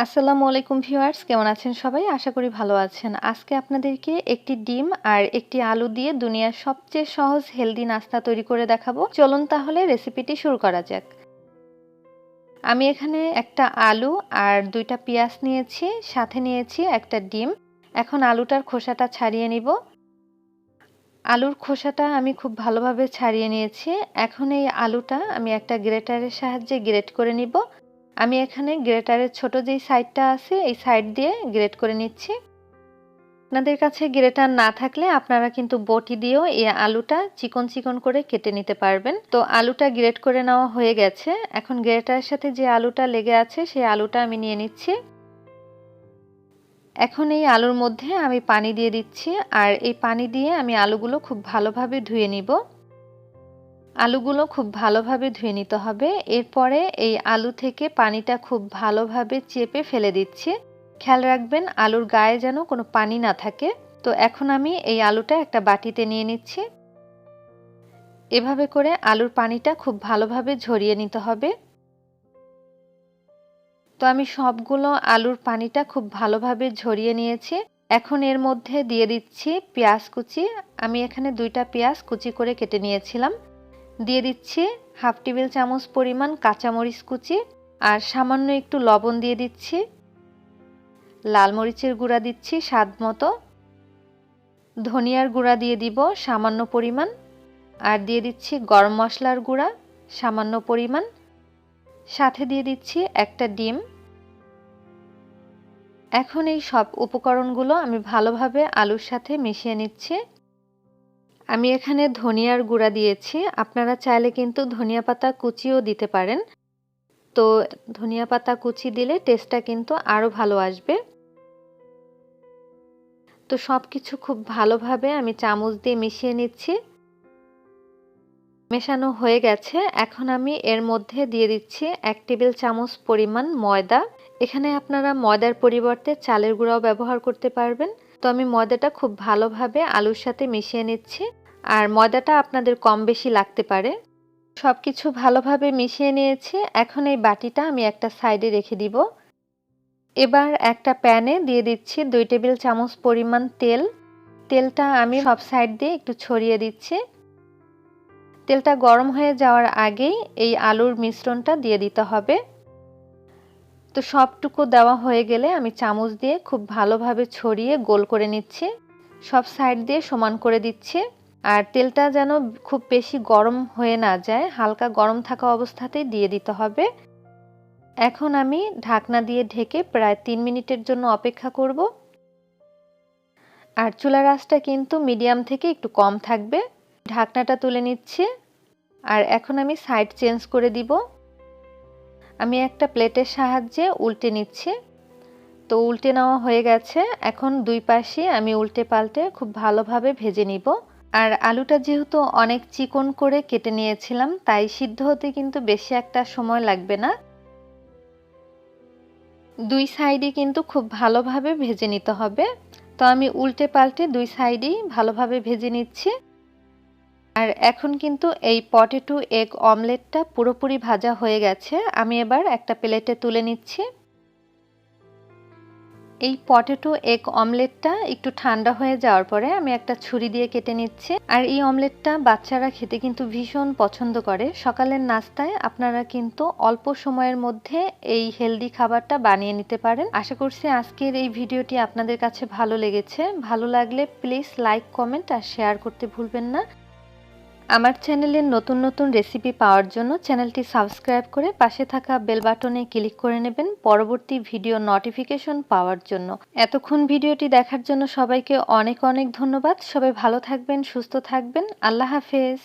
আসসালামু আলাইকুম ভিউয়ার্স, কেমন আছেন সবাই? আশা করি ভালো আছেন। আজকে আপনাদেরকে একটি ডিম আর একটি আলু দিয়ে দুনিয়ার সবচেয়ে সহজ হেলদি নাস্তা তৈরি করে দেখাবো। চলুন তাহলে রেসিপিটি শুরু করা যাক। আমি এখানে একটা আলু আর 2টা পেঁয়াজ নিয়েছি, সাথে নিয়েছি একটা ডিম। এখন আলুটার খোসাটা ছাড়িয়ে নিব। আলুর খোসাটা আমি খুব ভালোভাবে ছাড়িয়ে নিয়েছি। এখন এই আলুটা আমি একটা গ্রেটারের সাহায্যে গ্রেট করে নিব। আমি এখানে গ্রেটারের ছোট যেই সাইডটা আছে এই সাইড দিয়ে গ্রেট করে নিচ্ছি। আপনাদের কাছে গ্রেটার না থাকলে আপনারা কিন্তু বটি দিয়েও এই আলুটা চিকন চিকন করে কেটে নিতে পারবেন। তো আলুটা গ্রেট করে নেওয়া হয়ে গেছে। এখন গ্রেটারের সাথে যে আলুটা লেগে আছে সেই আলুটা আমি নিয়ে নিচ্ছি। এখন এই আলুর মধ্যে আমি পানি দিয়ে দিচ্ছি, আর এই পানি দিয়ে আমি আলুগুলো খুব ভালোভাবে ধুয়ে নিব। আলুগুলো খুব ভালোভাবে ধুয়ে নিতে হবে। এরপরে এই আলু থেকে পানিটা খুব ভালোভাবে চেপে ফেলে দিচ্ছি। খেয়াল রাখবেন আলুর গায়ে যেন কোনো পানি না থাকে। তো এখন আমি এই আলুটা একটা বাটিতে নিয়ে নিচ্ছি। এভাবে করে আলুর পানিটা খুব ভালোভাবে ঝরিয়ে নিতে হবে। তো আমি সবগুলো আলুর পানিটা খুব ভালোভাবে ঝরিয়ে নিয়েছি। এখন এর মধ্যে দিয়ে দিচ্ছি পেঁয়াজ কুচি। আমি এখানে 2টা পেঁয়াজ কুচি করে কেটে নিয়েছিলাম। দিয়ে দিচ্ছি হাফ টেবিল চামচ পরিমাণ কাঁচামরিচ কুচি, আর সামান্য একটু লবণ দিয়ে দিচ্ছি। লাল মরিচের গুঁড়া দিচ্ছি স্বাদ মতো। ধনিয়ার গুঁড়া দিয়ে দিব সামান্য পরিমাণ, আর দিয়ে দিচ্ছি গরম মশলার গুঁড়া সামান্য পরিমাণ। সাথে দিয়ে দিচ্ছি একটা ডিম। এখন এই সব উপকরণগুলো আমি ভালোভাবে আলুর সাথে মিশিয়ে নিচ্ছি। আমি এখানে ধনিয়ার গুঁড়া দিয়েছি, আপনারা চাইলে কিন্তু ধনিয়া পাতা কুচিও দিতে পারেন। তো ধনিয়া পাতা কুচি দিলে টেস্টটা কিন্তু আরো ভালো আসবে। তো সবকিছু খুব ভালোভাবে আমি চামচ দিয়ে মিশিয়ে নিচ্ছি। মেশানো হয়ে গেছে। এখন আমি এর মধ্যে দিয়ে দিচ্ছি 1 টেবিল চামচ পরিমাণ ময়দা। এখানে আপনারা ময়দার পরিবর্তে চালের গুঁড়াও ব্যবহার করতে পারবেন। তো আমি ময়দাটা খুব ভালোভাবে আলুর সাথে মিশিয়ে নিচ্ছি, আর ময়দাটা আপনাদের কম বেশি লাগতে পারে। সবকিছু ভালোভাবে মিশিয়ে নিয়েছি। এখন এই বাটিটা আমি একটা সাইডে রেখে দিব। এবার একটা প্যানে দিয়ে দিচ্ছি 2 টেবিল চামচ পরিমাণ তেল। তেলটা আমি সব সাইড দিয়ে একটু ছড়িয়ে দিচ্ছি। তেলটা গরম হয়ে যাওয়ার আগেই এই আলুর মিশ্রণটা দিয়ে দিতে হবে। তো সবটুকু দেওয়া হয়ে গেলে আমি চামচ দিয়ে খুব ভালোভাবে ছড়িয়ে গোল করে নিচ্ছি। সব সাইড দিয়ে সমান করে দিচ্ছি। আর তেলটা যেন খুব বেশি গরম হয়ে না যায়, হালকা গরম থাকা অবস্থাতেই দিয়ে দিতে হবে। এখন আমি ঢাকনা দিয়ে ঢেকে প্রায় 3 মিনিটের জন্য অপেক্ষা করব। আর চুলার আঁচটা কিন্তু মিডিয়াম থেকে একটু কম থাকবে। ঢাকনাটা তুলে নিচ্ছি, আর এখন আমি সাইড চেঞ্জ করে দিব। আমি একটা প্লেটের সাহায্যে উল্টে নিচ্ছি। তো উল্টে নেওয়া হয়ে গেছে। এখন দুই পাশে আমি উল্টে পাল্টে খুব ভালোভাবে ভেজে নিব। আর আলুটা যেহেতু অনেক চিকন করে কেটে নিয়েছিলাম, তাই সিদ্ধ হতে কিন্তু বেশি একটা সময় লাগবে না। দুই সাইডে কিন্তু খুব ভালোভাবে ভেজে নিতে হবে। তো আমি উল্টে পাল্টে দুই সাইডেই ভালোভাবে ভেজে নিচ্ছি। আর এখন কিন্তু এই পটেটো এগ অমলেটটা পুরোপুরি ভাজা হয়ে গেছে। আমি এবার একটা প্লেটে তুলে নিচ্ছি। এই পটেটো এগ অমলেটটা একটু ঠান্ডা হয়ে যাওয়ার পরে আমি একটা ছুরি দিয়ে কেটে নিচ্ছি। আর এই অমলেটটা বাচ্চারা খেতে কিন্তু ভীষণ পছন্দ করে। সকালের নাস্তায় আপনারা কিন্তু অল্প সময়ের মধ্যে এই হেলদি খাবারটা বানিয়ে নিতে পারেন। আশা করছি আজকের এই ভিডিওটি আপনাদের কাছে ভালো লেগেছে। ভালো লাগলে প্লিজ লাইক, কমেন্ট আর শেয়ার করতে ভুলবেন না। আমার চ্যানেলের নতুন নতুন রেসিপি পাওয়ার জন্য চ্যানেলটি সাবস্ক্রাইব করে পাশে থাকা বেল বাটনে ক্লিক করে নেবেন পরবর্তী ভিডিও নোটিফিকেশন পাওয়ার জন্য। এতক্ষণ ভিডিওটি দেখার জন্য সবাইকে অনেক অনেক ধন্যবাদ। সবাই ভালো থাকবেন, সুস্থ থাকবেন। আল্লাহ হাফেজ।